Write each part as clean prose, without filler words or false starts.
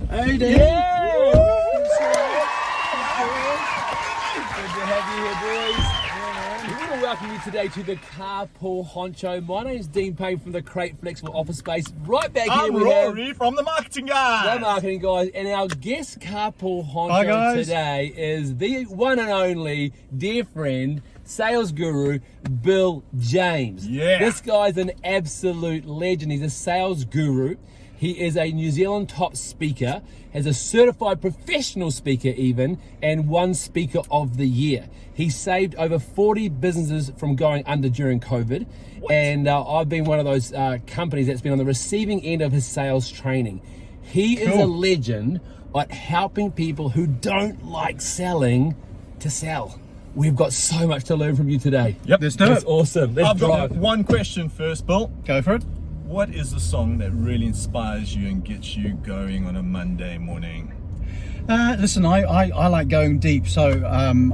Hey, Dave. Yeah! Good to have you here, boys. We want to welcome you today to the Carpool Honcho. My name's Dean Payne from the Crate Flexible Office Space. Right back here I'm we Rory from the marketing guys. the marketing guys, and our guest Carpool Honcho today is the one and only dear friend, sales guru, Bill James. Yeah. This guy's an absolute legend. He's a sales guru. He is a New Zealand top speaker, has a certified professional speaker even, and won Speaker of the Year. He saved over 40 businesses from going under during COVID. What? And I've been one of those companies that's been on the receiving end of his sales training. He is a legend at helping people who don't like selling to sell. We've got so much to learn from you today. Yep. Let's do That's it. awesome. Let's I've got drive. one question first, Bill. Go for it. What is the song that really inspires you and gets you going on a Monday morning? Listen, I like going deep, so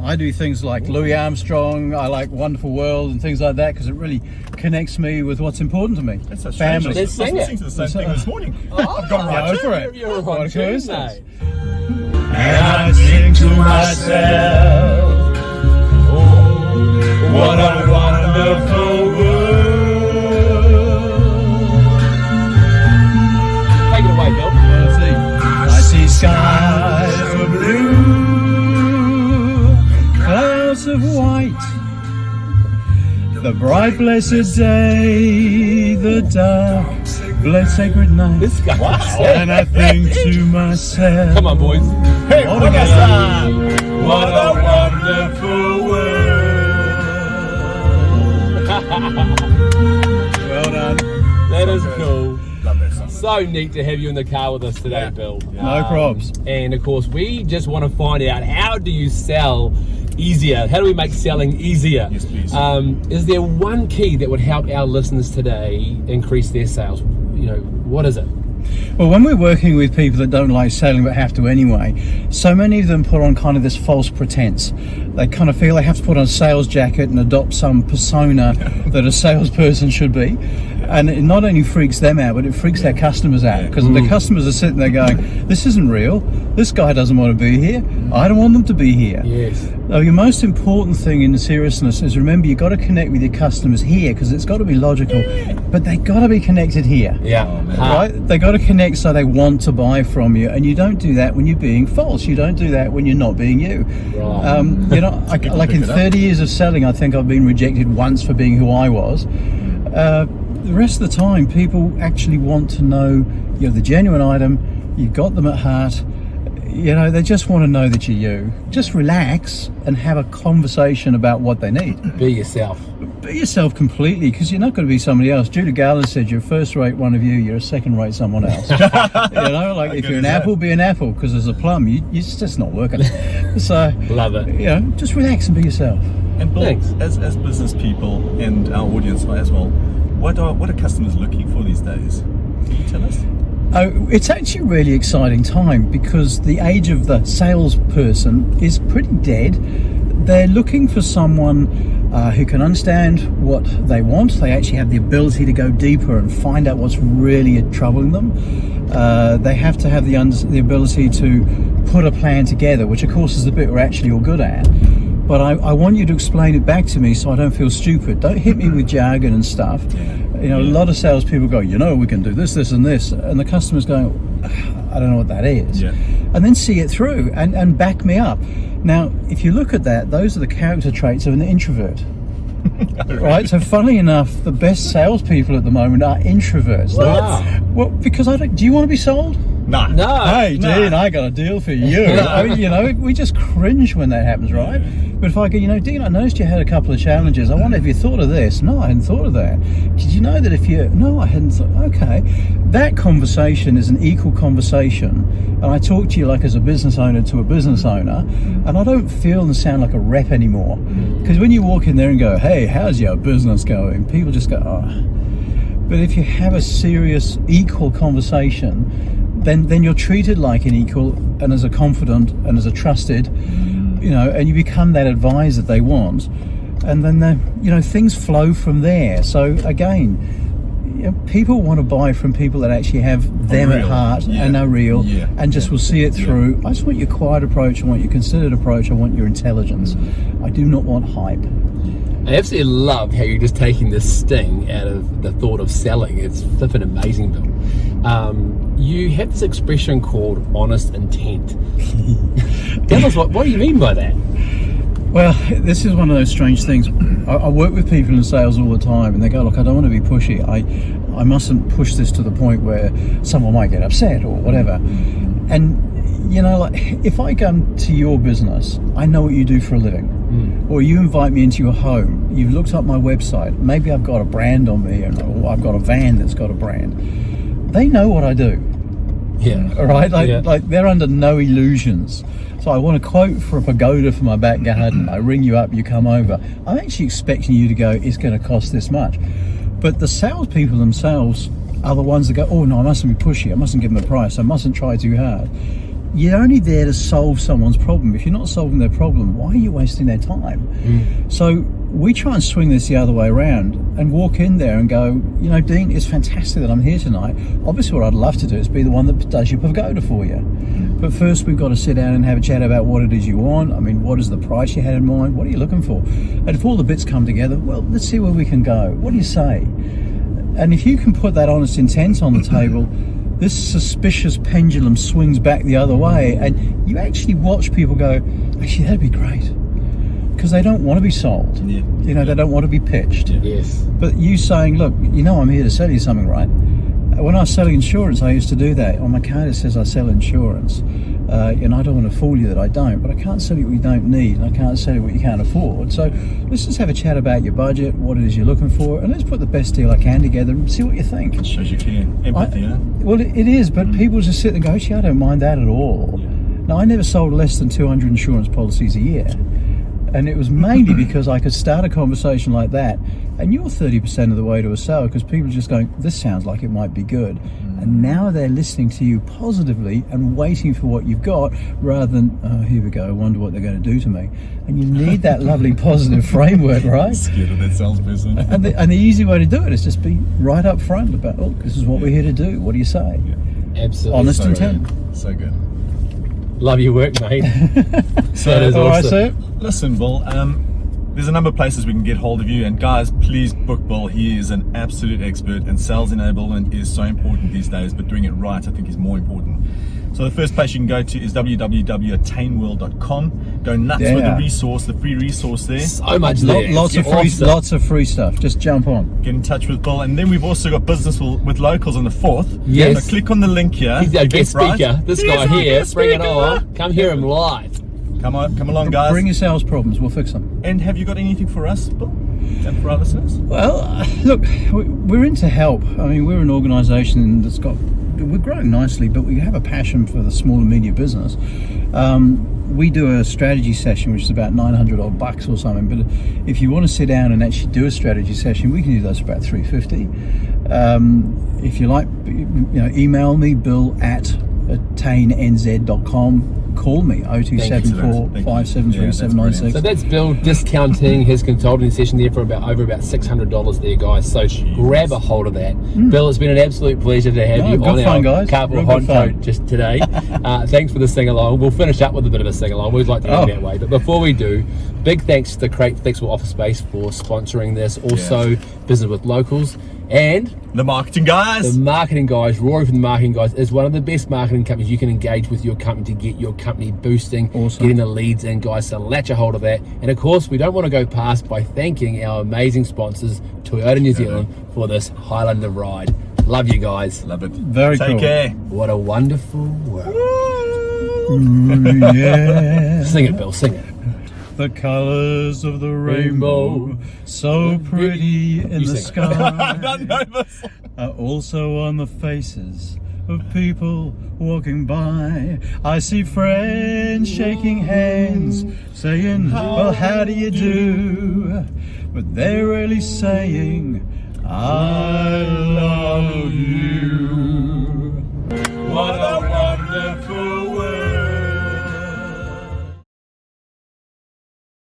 I do things like Louis Armstrong, I like Wonderful World and things like that because it really connects me with what's important to me. That's so strange. Family. Let's I was sing listening it. to the same thing this morning. Oh, I've got it right. Go for it. You're What on a tune, coincidence. mate. And I think to myself, oh, what a wonderful world. Take it away, Bill. I see skies of blue, clouds of white, the bright blessed day, the dark blessed sacred night. This guy. And I think to myself, Come on, boys. Hey, All what together. that? what a wonderful world. Well done. That is cool. Love that song. So neat to have you in the car with us today, Yeah. Bill. No probs. And of course, we just want to find out, how do you sell easier? How do we make selling easier? Yes, please. Is there one key that would help our listeners today increase their sales? You know, what is it? Well, when we're working with people that don't like selling but have to anyway, so many of them put on kind of this false pretense. They kind of feel they have to put on a sales jacket and adopt some persona that a salesperson should be. And it not only freaks them out, but it freaks their customers out, because the customers are sitting there going, this isn't real. This guy doesn't want to be here. I don't want them to be here. Yes. Now, your most important thing in the seriousness is, remember, you've got to connect with your customers here, because it's got to be logical, but they've got to be connected here. Yeah. Oh, man. Right? They got to connect so they want to buy from you, and you don't do that when you're being false. You don't do that when you're not being you. Right. You know, like in 30 years of selling, I think I've been rejected once for being who I was. The rest of the time, people actually want to know you're the genuine item. You've got them at heart. You know, they just want to know that you're you. Just relax and have a conversation about what they need. Be yourself. Be yourself completely, because you're not going to be somebody else. Judah Garland said, you're a first-rate one of you, you're a second-rate someone else. You know, like if you're an apple, be an apple, because there's a plum, it's just not working. So, Love it. you know, just relax and be yourself. And Bill, Thanks. as business people and our audience as well, what are customers looking for these days? Can you tell us? It's actually a really exciting time, because the age of the salesperson is pretty dead. They're looking for someone who can understand what they want. They actually have the ability to go deeper and find out what's really troubling them. They have to have the ability to put a plan together, which of course is the bit we're actually all good at. But I want you to explain it back to me so I don't feel stupid. Don't hit me with jargon and stuff. You know, a lot of salespeople go, you know, we can do this, this, and this. And the customer's going, I don't know what that is. Yeah. And then see it through and back me up. Now, if you look at that, those are the character traits of an introvert. Right? So funnily enough, the best salespeople at the moment are introverts. Wow. Well, because do you want to be sold? Nah. No. Hey, Dean, I got a deal for you. I mean, you know, we just cringe when that happens, right? But if I go, you know, Dean, I noticed you had a couple of challenges. I wonder if you thought of this. No, I hadn't thought of that. Did you know that if you... No, I hadn't thought... Okay. That conversation is an equal conversation. And I talk to you like as a business owner to a business owner. And I don't feel and sound like a rep anymore. Because when you walk in there and go, hey, how's your business going? People just go, oh. But if you have a serious, equal conversation, then you're treated like an equal and as a confident and as a trusted, you know, and you become that advisor they want, and then you know, things flow from there. So again, people want to buy from people that actually have them at heart and are real and just will see it through. I just want your quiet approach. I want your considered approach. I want your intelligence. I do not want hype. I absolutely love how you're just taking the sting out of the thought of selling. It's flipping amazing, Bill. You have this expression called honest intent. Tell us, what do you mean by that? Well, this is one of those strange things. I work with people in sales all the time, and they go, look, I don't want to be pushy. I mustn't push this to the point where someone might get upset or whatever. And, you know, like, if I come to your business, I know what you do for a living. Or you invite me into your home, you've looked up my website, maybe I've got a brand on me, or I've got a van that's got a brand. They know what I do. Yeah. All right? Like they're under no illusions. So I want a quote for a pagoda for my back garden. I ring you up, you come over. I'm actually expecting you to go, it's going to cost this much. But the salespeople themselves are the ones that go, oh no, I mustn't be pushy. I mustn't give them a price. I mustn't try too hard. You're only there to solve someone's problem. If you're not solving their problem, why are you wasting their time? So we try and swing this the other way around and walk in there and go, you know, Dean, it's fantastic that I'm here tonight. Obviously what I'd love to do is be the one that does your pagoda for you. But first we've got to sit down and have a chat about what it is you want. I mean, what is the price you had in mind? What are you looking for? And if all the bits come together, well, let's see where we can go. What do you say? And if you can put that honest intent on the table, this suspicious pendulum swings back the other way, and you actually watch people go, actually, that'd be great. Because they don't want to be sold. You know, they don't want to be pitched. Yes. But you saying, look, you know I'm here to sell you something, right? When I was selling insurance, I used to do that. On my card it says I sell insurance. And I don't want to fool you that I don't, but I can't sell you what you don't need, and I can't sell you what you can't afford. So let's just have a chat about your budget, what it is you're looking for, and let's put the best deal I can together and see what you think. It shows you care. Empathy, you know? Well, it is, but people just sit and go, actually, I don't mind that at all. Now, I never sold less than 200 insurance policies a year. And it was mainly because I could start a conversation like that, and you're 30% of the way to a sale, because people are just going, this sounds like it might be good. And now they're listening to you positively and waiting for what you've got, rather than, oh, here we go, I wonder what they're going to do to me. And you need that lovely positive framework, right? Scared of that salesperson. And the easy way to do it is just be right up front about, look, this is what we're here to do. What do you say? Absolutely. Honest So intent. good. So good. Love your work, mate. So, that is All right, awesome. sir. Listen, Bill, there's a number of places we can get hold of you, and guys, please book Bill. He is an absolute expert, and sales enablement is so important these days, but doing it right I think is more important. So the first place you can go to is www.attainworld.com. Go nuts with the resource, the free resource there. So much there. Lots of free stuff. Just jump on. Get in touch with Bill, and then we've also got business with locals on the 4th. Yes. So click on the link here. He's our guest speaker. This He's guy our here, guest bring it speaker. on. Come hear him live. Come along, guys. Bring your sales problems. We'll fix them. And have you got anything for us, Bill? And for our listeners? Well, look, we're into help. I mean, we're an organisation that's we're growing nicely, but we have a passion for the small and medium business. We do a strategy session, which is about $900 odd or something. But if you want to sit down and actually do a strategy session, we can do those for about $350. If you like, email me, bill@attainnz.com. Call me 0274 573 796. So that's Bill discounting his consulting session there for over about $600 there, guys. So grab a hold of that. Bill, it's been an absolute pleasure to have you on our CARPOOL HONCHO just today. Thanks for the sing along. We'll finish up with a bit of a sing along. We'd like to go that way, but before we do, big thanks to the Crate Flexible Office Space for sponsoring this. Also, Business with Locals. And the marketing guys. The marketing guys, Rory from the marketing guys, is one of the best marketing companies you can engage with your company to get your company boosting, getting the leads in, guys. So latch a hold of that. And of course, we don't want to go past by thanking our amazing sponsors, Toyota New Zealand, for this Highlander ride. Love you guys. Love it. Very cool. Take care. What a wonderful world. Ooh, yeah. Sing it, Bill, sing it. The colors of the rainbow, so pretty in the sky, I don't know this. are also on the faces of people walking by. I see friends shaking hands, saying, well, how do you do? But they're really saying, I love you. What a